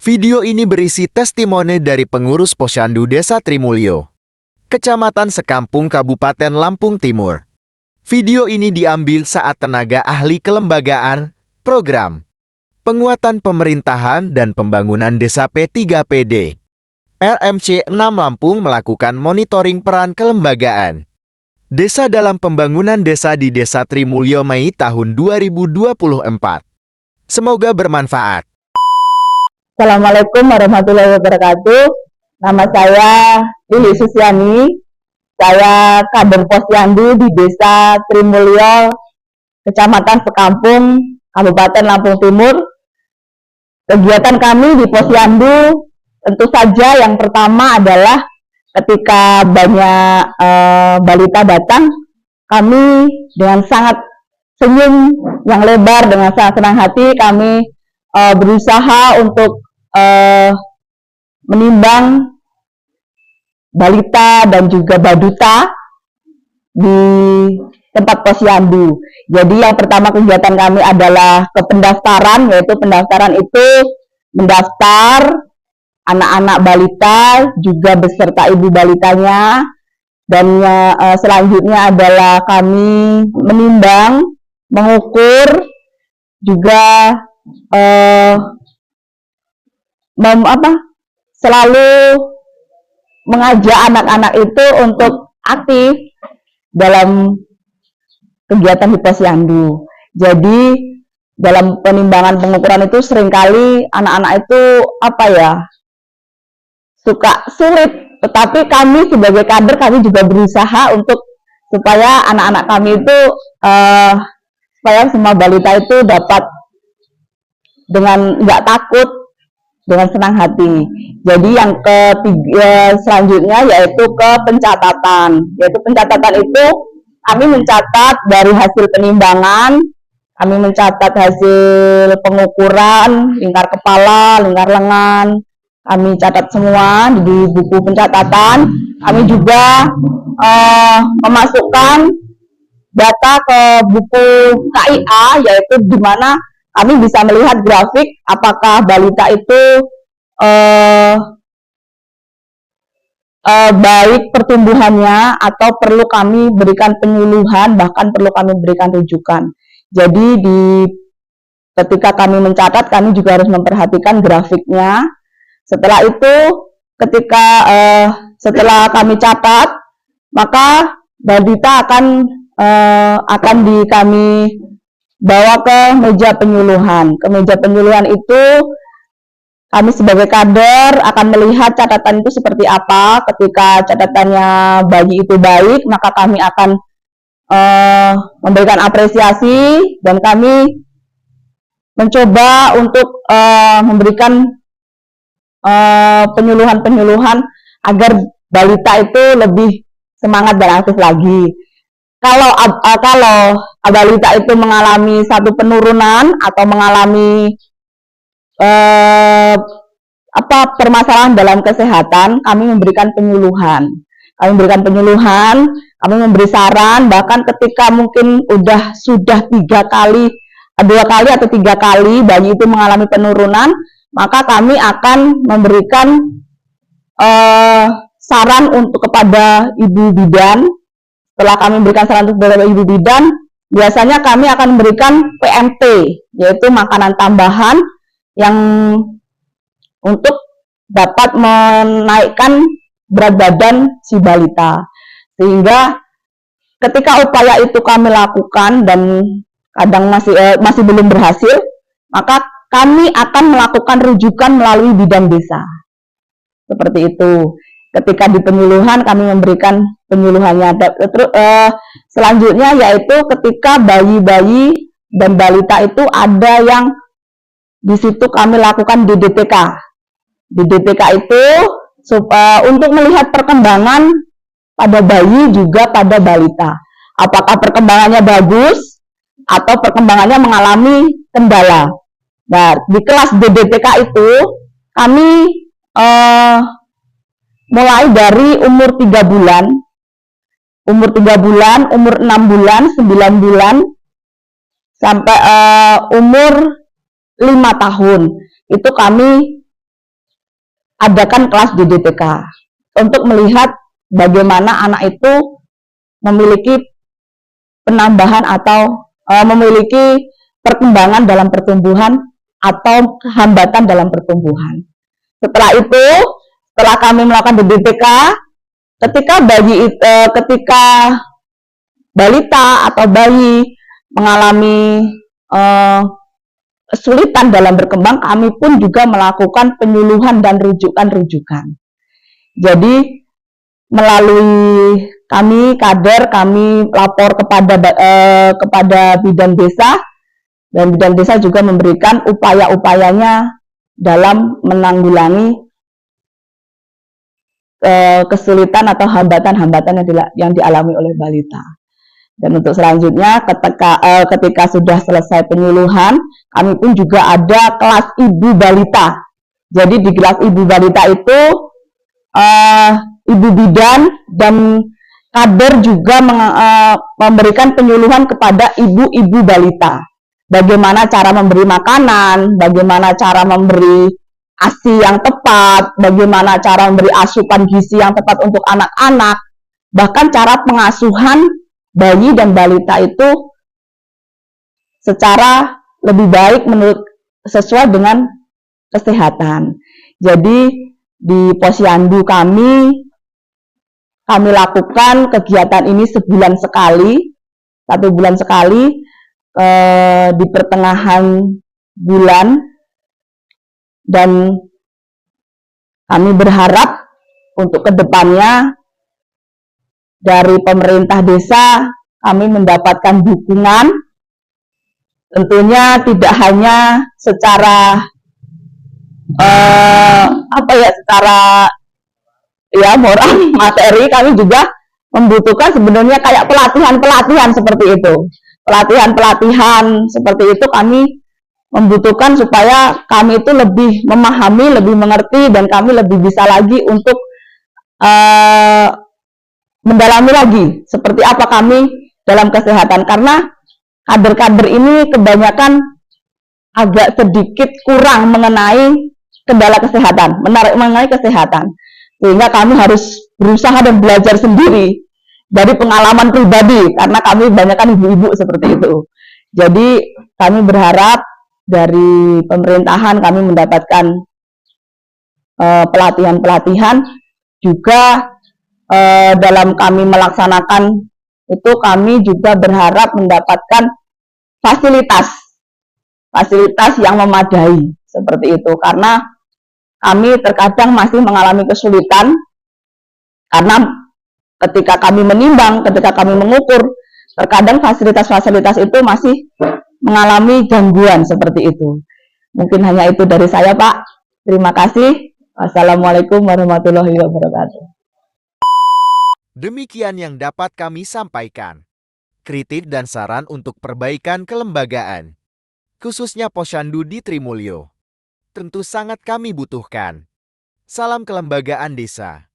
Video ini berisi testimoni dari pengurus Posyandu Desa Trimulyo, Kecamatan Sekampung, Kabupaten Lampung Timur. Video ini diambil saat tenaga ahli kelembagaan, program, penguatan pemerintahan dan pembangunan desa P3PD, RMC 6 Lampung melakukan monitoring peran kelembagaan desa dalam pembangunan desa di Desa Trimulyo Mei tahun 2024. Semoga bermanfaat. Assalamualaikum warahmatullahi wabarakatuh. Nama saya Lili Susiani. Saya kader Posyandu di Desa Trimulyo, Kecamatan Sekampung, Kabupaten Lampung Timur. Kegiatan kami di Posyandu tentu saja yang pertama adalah ketika banyak balita datang, kami dengan sangat senyum yang lebar, dengan sangat senang hati kami berusaha untuk menimbang balita dan juga baduta di tempat Posyandu. Jadi yang pertama kegiatan kami adalah pendaftaran, yaitu pendaftaran itu mendaftar anak-anak balita juga beserta ibu balitanya, dan selanjutnya adalah kami menimbang, mengukur, juga selalu mengajak anak-anak itu untuk aktif dalam kegiatan di Posyandu. Jadi dalam penimbangan pengukuran itu seringkali anak-anak itu suka sulit, tetapi kami sebagai kader kami juga berusaha untuk supaya anak-anak kami itu supaya semua balita itu dapat dengan nggak takut, dengan senang hati. Jadi yang ketiga selanjutnya yaitu ke pencatatan. Yaitu pencatatan itu kami mencatat dari hasil penimbangan, kami mencatat hasil pengukuran lingkar kepala, lingkar lengan, kami catat semua di buku pencatatan. Kami juga memasukkan data ke buku KIA, yaitu di mana kami bisa melihat grafik apakah balita itu baik pertumbuhannya atau perlu kami berikan penyuluhan, bahkan perlu kami berikan rujukan. Jadi ketika kami mencatat, kami juga harus memperhatikan grafiknya. Setelah itu, setelah kami catat, maka balita akan kami bawa ke meja penyuluhan. Ke meja penyuluhan itu kami sebagai kader akan melihat catatan itu seperti apa. Ketika catatannya bayi itu baik, maka kami akan memberikan apresiasi, dan kami mencoba untuk memberikan penyuluhan-penyuluhan agar balita itu lebih semangat dan aktif lagi. Kalau balita itu mengalami satu penurunan atau mengalami permasalahan dalam kesehatan, kami memberikan penyuluhan. Kami memberi saran, bahkan ketika mungkin sudah 2 kali atau 3 kali bayi itu mengalami penurunan, maka kami akan memberikan saran untuk kepada ibu bidan. Setelah kami memberikan saran untuk kepada ibu bidan, biasanya kami akan memberikan PMT, yaitu makanan tambahan yang untuk dapat menaikkan berat badan si balita. Sehingga ketika upaya itu kami lakukan dan kadang masih belum berhasil, maka kami akan melakukan rujukan melalui bidan desa. Seperti itu. Ketika di penyuluhan, kami memberikan penyuluhannya. Selanjutnya yaitu ketika bayi-bayi dan balita itu ada yang di situ kami lakukan DDTK. DDTK itu untuk melihat perkembangan pada bayi juga pada balita. Apakah perkembangannya bagus atau perkembangannya mengalami kendala. Nah, di kelas DDTK itu kami mulai dari umur 3 bulan, umur 6 bulan, 9 bulan, sampai umur 5 tahun. Itu kami adakan kelas di DTK untuk melihat bagaimana anak itu memiliki penambahan atau memiliki perkembangan dalam pertumbuhan atau hambatan dalam pertumbuhan. Setelah itu, setelah kami melakukan di DTK, ketika balita atau bayi mengalami kesulitan dalam berkembang, kami pun juga melakukan penyuluhan dan rujukan-rujukan. Jadi melalui kami kader, kami lapor kepada bidan desa, dan bidan desa juga memberikan upaya-upayanya dalam menanggulangi kesulitan atau hambatan-hambatan yang dialami oleh balita. Dan untuk selanjutnya, ketika sudah selesai penyuluhan, kami pun juga ada kelas ibu balita. Jadi di kelas ibu balita itu ibu bidan dan kader juga memberikan penyuluhan kepada ibu-ibu balita. Bagaimana cara memberi makanan, bagaimana cara memberi ASI yang tepat, bagaimana cara memberi asupan gizi yang tepat untuk anak-anak, bahkan cara pengasuhan bayi dan balita itu secara lebih baik sesuai dengan kesehatan. Jadi di posyandu kami lakukan kegiatan ini sebulan sekali, 1 bulan sekali, di pertengahan bulan, dan kami berharap untuk kedepannya dari pemerintah desa kami mendapatkan dukungan, tentunya tidak hanya secara secara moral, materi, kami juga membutuhkan sebenarnya kayak pelatihan seperti itu. Pelatihan seperti itu kami membutuhkan supaya kami itu lebih memahami, lebih mengerti, dan kami lebih bisa lagi untuk mendalami lagi seperti apa kami dalam kesehatan, karena kader-kader ini kebanyakan agak sedikit kurang mengenai kendala kesehatan, mengenai kesehatan, sehingga kami harus berusaha dan belajar sendiri dari pengalaman pribadi, karena kami kebanyakan ibu-ibu seperti itu. Jadi kami berharap dari pemerintahan kami mendapatkan pelatihan-pelatihan juga. Dalam kami melaksanakan itu, kami juga berharap mendapatkan fasilitas yang memadai seperti itu, karena kami terkadang masih mengalami kesulitan, karena ketika kami menimbang, ketika kami mengukur, terkadang fasilitas-fasilitas itu masih mengalami gangguan seperti itu. Mungkin hanya itu dari saya, Pak. Terima kasih. Wassalamualaikum warahmatullahi wabarakatuh. Demikian yang dapat kami sampaikan. Kritik dan saran untuk perbaikan kelembagaan, khususnya posyandu di Trimulyo, tentu sangat kami butuhkan. Salam kelembagaan desa.